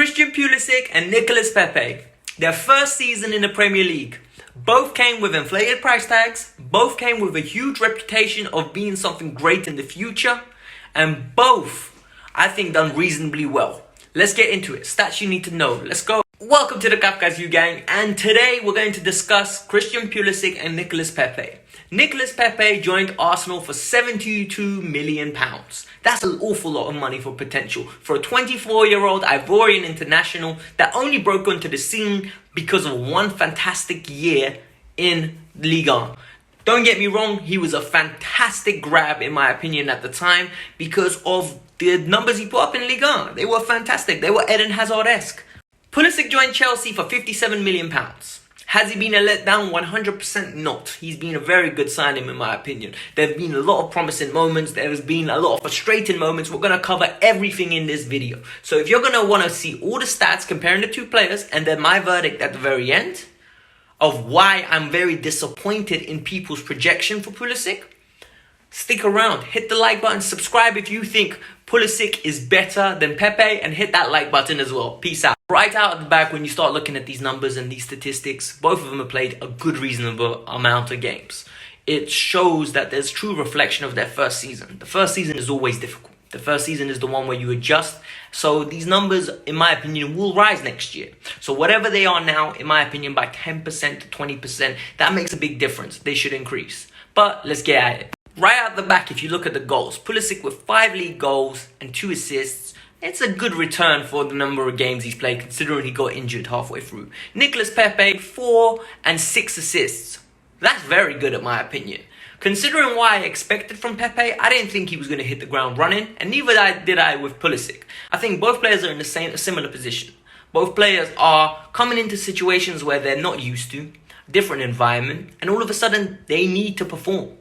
Christian Pulisic and Nicolas Pépé, their first season in the Premier League. Both came with inflated price tags, both came with a huge reputation of being something great in the future, and both, I think, done reasonably well. Let's get into it. Stats you need to know. Let's go. Welcome to the Kavkas, you gang, and today we're going to discuss Christian Pulisic and Nicolas Pépé. Nicolas Pépé joined Arsenal for £72 million. That's an awful lot of money for potential for a 24-year-old Ivorian international that only broke onto the scene because of one fantastic year in Ligue 1. Don't get me wrong, he was a fantastic grab in my opinion at the time because of the numbers he put up in Ligue 1. They were fantastic. They were Eden Hazard-esque. Pulisic joined Chelsea for £57 million. Has he been a letdown? 100% not. He's been a very good signing in my opinion. There have been a lot of promising moments. There has been a lot of frustrating moments. We're going to cover everything in this video. So if you're going to want to see all the stats comparing the two players and then my verdict at the very end of why I'm very disappointed in people's projection for Pulisic, stick around, hit the like button, subscribe if you think Pulisic is better than Pépé, and hit that like button as well. Peace out. Right out of the back, when you start looking at these numbers and these statistics, both of them have played a good reasonable amount of games. It shows that there's true reflection of their first season. The first season is always difficult. The first season is the one where you adjust. So these numbers, in my opinion, will rise next year. So whatever they are now, in my opinion, by 10% to 20%, that makes a big difference. They should increase. But let's get at it. Right out the back, if you look at the goals, Pulisic with 5 league goals and 2 assists, it's a good return for the number of games he's played, considering he got injured halfway through. Nicolas Pépé, 4 and 6 assists. That's very good in my opinion. Considering what I expected from Pépé, I didn't think he was going to hit the ground running, and neither did I with Pulisic. I think both players are in a similar position. Both players are coming into situations where they're not used to, different environment, and all of a sudden they need to perform.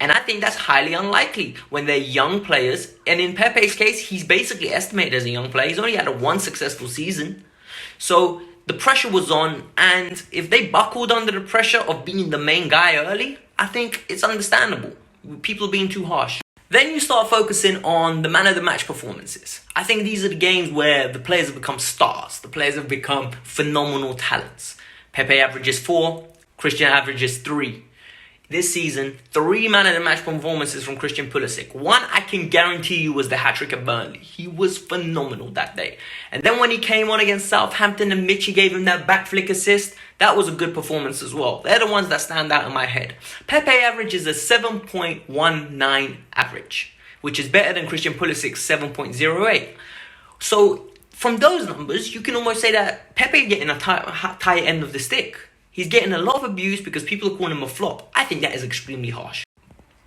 And I think that's highly unlikely when they're young players. And in Pepe's case, he's basically estimated as a young player. He's only had one successful season. So the pressure was on. And if they buckled under the pressure of being the main guy early, I think it's understandable. People are being too harsh. Then you start focusing on the man of the match performances. I think these are the games where the players have become stars. The players have become phenomenal talents. Pepe averages 4, Christian averages 3. This season, 3 man of the match performances from Christian Pulisic. One I can guarantee you was the hat-trick at Burnley. He was phenomenal that day. And then when he came on against Southampton and Mitchie gave him that back flick assist, that was a good performance as well. They're the ones that stand out in my head. Pepe averages a 7.19 average, which is better than Christian Pulisic's 7.08. So from those numbers, you can almost say that Pepe getting a tight end of the stick. He's getting a lot of abuse because people are calling him a flop. I think that is extremely harsh.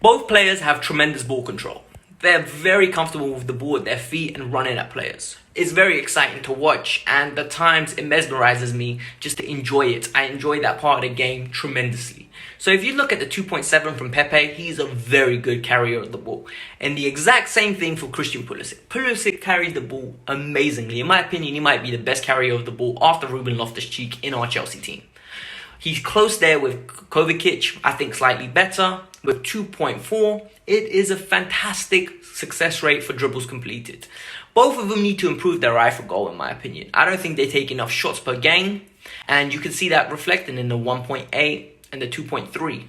Both players have tremendous ball control. They're very comfortable with the ball at their feet and running at players. It's very exciting to watch, and at times it mesmerizes me just to enjoy it. I enjoy that part of the game tremendously. So if you look at the 2.7 from Pepe, he's a very good carrier of the ball. And the exact same thing for Christian Pulisic. Pulisic carries the ball amazingly. In my opinion, he might be the best carrier of the ball after Ruben Loftus-Cheek in our Chelsea team. He's close there with Kavkas, I think slightly better, with 2.4. It is a fantastic success rate for dribbles completed. Both of them need to improve their eye for goal, in my opinion. I don't think they take enough shots per game, and you can see that reflected in the 1.8 and the 2.3.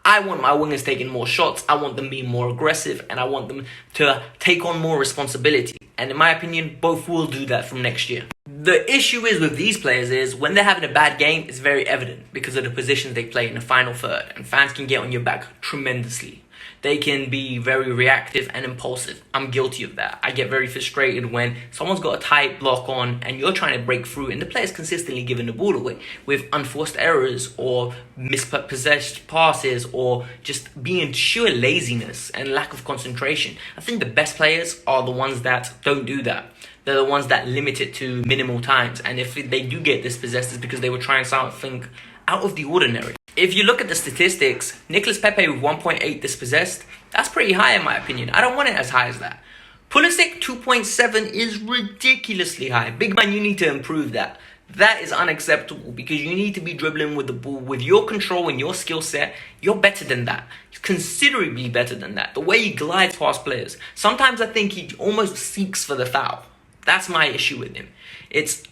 I want my wingers taking more shots, I want them being more aggressive, and I want them to take on more responsibility. And in my opinion, both will do that from next year. The issue is with these players is when they're having a bad game, it's very evident because of the positions they play in the final third. And fans can get on your back tremendously. They can be very reactive and impulsive. I'm guilty of that. I get very frustrated when someone's got a tight block on and you're trying to break through and the player's consistently giving the ball away with unforced errors or mispossessed passes or just being sheer laziness and lack of concentration. I think the best players are the ones that don't do that. They're the ones that limit it to minimal times. And if they do get dispossessed, it's because they were trying something out of the ordinary. If you look at the statistics, Nicolas Pépé with 1.8 dispossessed, that's pretty high in my opinion. I don't want it as high as that. Pulisic 2.7 is ridiculously high. Big man, you need to improve that. That is unacceptable because you need to be dribbling with the ball. With your control and your skill set, you're better than that. Considerably better than that. The way he glides past players. Sometimes I think he almost seeks for the foul. That's my issue with him. It's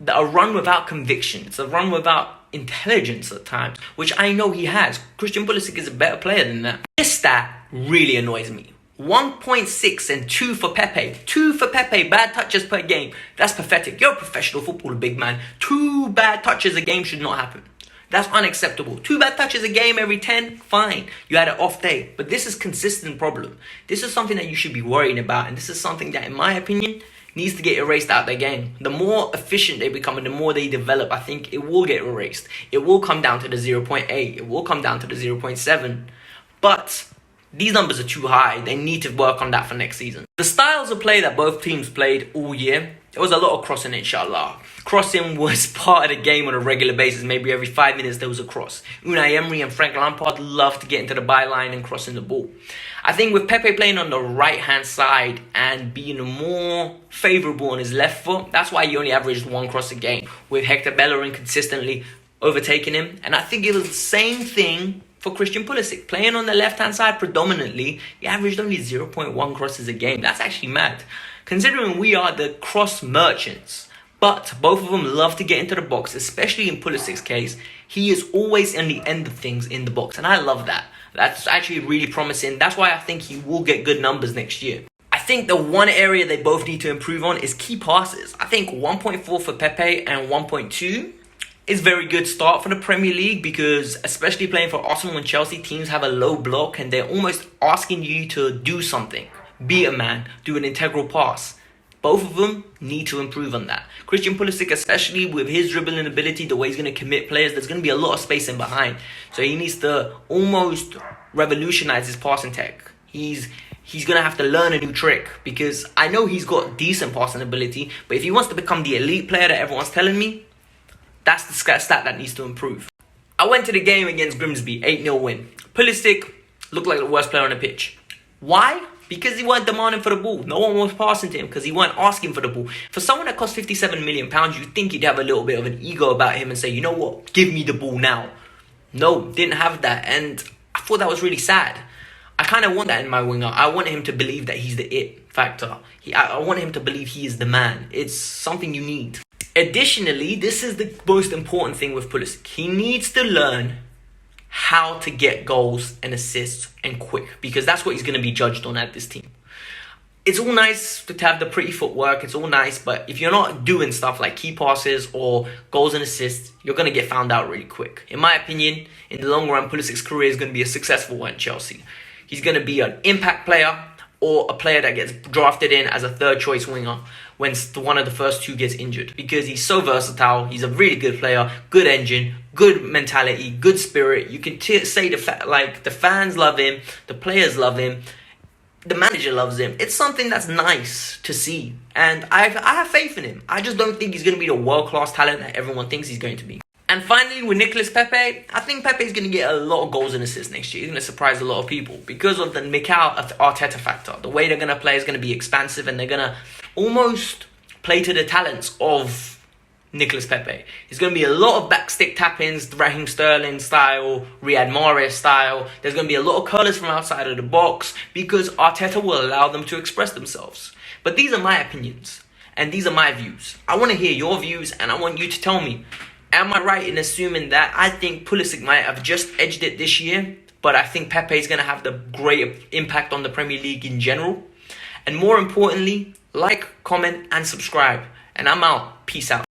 a run without conviction. It's a run without intelligence at times, which I know he has. Christian Pulisic is a better player than that. This stat really annoys me. 1.6 and 2 for Pepe. 2 for Pepe, bad touches per game. That's pathetic. You're a professional footballer, big man. 2 bad touches a game should not happen. That's unacceptable. 2 bad touches a game every 10, fine. You had an off day. But this is a consistent problem. This is something that you should be worrying about. And this is something that, in my opinion, needs to get erased out of their game. The more efficient they become and the more they develop, I think it will get erased. It will come down to the 0.8. It will come down to the 0.7. But these numbers are too high. They need to work on that for next season. The styles of play that both teams played all year, there was a lot of crossing, inshallah. Crossing was part of the game on a regular basis. Maybe every 5 minutes there was a cross. Unai Emery and Frank Lampard loved to get into the byline and crossing the ball. I think with Pepe playing on the right-hand side and being more favourable on his left foot, that's why he only averaged 1 cross a game, with Hector Bellerin consistently overtaking him. And I think it was the same thing for Christian Pulisic. Playing on the left-hand side predominantly, he averaged only 0.1 crosses a game. That's actually mad, considering we are the cross merchants. But both of them love to get into the box, especially in Pulisic's case. He is always in the end of things in the box, and I love that. That's actually really promising. That's why I think he will get good numbers next year. I think the one area they both need to improve on is key passes. I think 1.4 for Pepe and 1.2 is a very good start for the Premier League, because especially playing for Arsenal and Chelsea, teams have a low block and they're almost asking you to do something. Be a man, do an integral pass. Both of them need to improve on that. Christian Pulisic, especially with his dribbling ability, the way he's going to commit players, there's going to be a lot of space in behind. So he needs to almost revolutionize his passing tech. He's going to have to learn a new trick, because I know he's got decent passing ability, but if he wants to become the elite player that everyone's telling me, that's the stat that needs to improve. I went to the game against Grimsby, 8-0 win. Pulisic looked like the worst player on the pitch. Why? Because he weren't demanding for the ball. No one was passing to him because he weren't asking for the ball. For someone that cost £57 million, you'd think he'd have a little bit of an ego about him and say, you know what, give me the ball now. No, didn't have that. And I thought that was really sad. I kind of want that in my winger. I want him to believe that he's the it factor. I want him to believe he is the man. It's something you need. Additionally, this is the most important thing with Pulisic. He needs to learn how to get goals and assists and quick, because that's what he's going to be judged on at this team. It's all nice to have the pretty footwork, it's all nice, but if you're not doing stuff like key passes or goals and assists, you're going to get found out really quick. In my opinion, in the long run, Pulisic's career is going to be a successful one at Chelsea. He's going to be an impact player or a player that gets drafted in as a third choice winger when one of the first two gets injured, because he's so versatile. He's a really good player, good engine, good mentality, good spirit. You can say the fans love him, the players love him, the manager loves him. It's something that's nice to see, and I have faith in him. I just don't think he's going to be the world-class talent that everyone thinks he's going to be. And finally, with Nicolas Pépé, I think Pepe is going to get a lot of goals and assists next year. He's going to surprise a lot of people because of the Mikel Arteta factor. The way they're going to play is going to be expansive, and they're going to almost play to the talents of Nicolas Pépé. It's going to be a lot of backstick tap-ins, Raheem Sterling style, Riyad Mahrez style. There's going to be a lot of curlers from outside of the box, because Arteta will allow them to express themselves. But these are my opinions, and these are my views. I want to hear your views, and I want you to tell me, am I right in assuming that I think Pulisic might have just edged it this year, but I think Pepe is going to have the great impact on the Premier League in general? And more importantly, like, comment, and subscribe. And I'm out. Peace out.